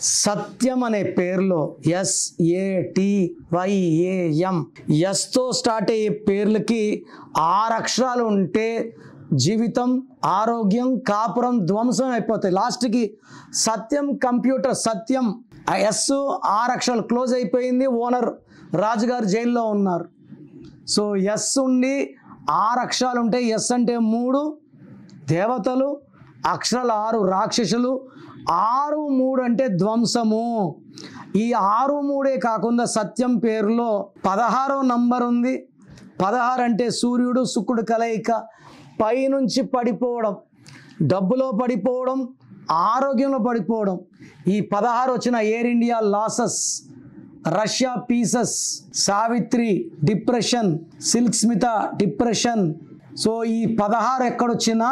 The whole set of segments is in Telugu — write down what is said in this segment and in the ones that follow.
సత్యం అనే పేరులో SATYAM ఎస్తో స్టార్ట్ అయ్యే పేర్లకి 6 అక్షరాలు ఉంటే జీవితం ఆరోగ్యం కాపురం ధ్వంసం అయిపోతాయి. లాస్ట్కి సత్యం కంప్యూటర్ సత్యం ఎస్ 6 అక్షరాలు క్లోజ్ అయిపోయింది. ఓనర్ రాజుగారు జైల్లో ఉన్నారు. సో ఎస్ ఉండి 6 అక్షరాలు ఉంటాయి. ఎస్ అంటే 3 దేవతలు, అక్షరాలు 6 రాక్షసులు, 6 3 అంటే ధ్వంసము. ఈ 6 3 కాకుండా సత్యం పేరులో 16వ నంబర్ ఉంది. 16 అంటే సూర్యుడు శుక్రుడు కలయిక. పైనుంచి పడిపోవడం, డబ్బులో పడిపోవడం, ఆరోగ్యంలో పడిపోవడం. ఈ 16 వచ్చిన Air India losses, Russia pieces, Savitri depression, Silk Smitha depression. So ఈ 16 ఎక్కడొచ్చినా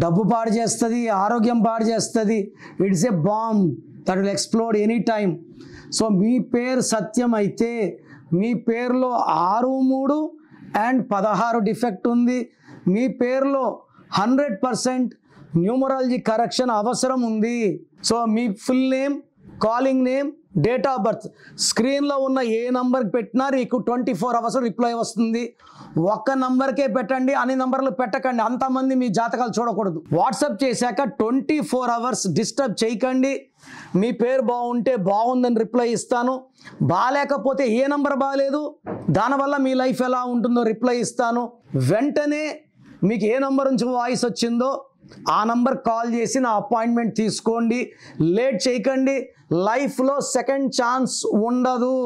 డబ్బు పాడు చేస్తుంది, ఆరోగ్యం పాడు చేస్తుంది. It's a bomb that will explode any time. So మీ పేరు సత్యం అయితే మీ పేరులో 6 3 అండ్ 16 డిఫెక్ట్ ఉంది. మీ పేరులో 100% న్యూమరాలజీ కరెక్షన్ అవసరం ఉంది. So me full name, calling name, date of birth స్క్రీన్లో ఉన్న ఏ నంబర్కి పెట్టినా మీకు 24 అవర్స్ రిప్లై వస్తుంది. ఒక్క నంబర్కే పెట్టండి, అన్ని నంబర్లు పెట్టకండి. అంతమంది మీ జాతకాలు చూడకూడదు. వాట్సాప్ చేశాక 24 అవర్స్ డిస్టర్బ్ చేయకండి. మీ పేరు బాగుంటే బాగుందని రిప్లై ఇస్తాను. బాగాలేకపోతే ఏ నంబర్ బాగాలేదు దానివల్ల మీ లైఫ్ ఎలా ఉంటుందో రిప్లై ఇస్తాను. వెంటనే మీకు ఏ నంబర్ నుంచి వాయిస్ వచ్చిందో ఆ నంబర్ కాల్ చేసి నా అపాయింట్మెంట్ తీసుకోండి. లేట్ చేయకండి. లైఫ్లో సెకండ్ ఛాన్స్ ఉండదు.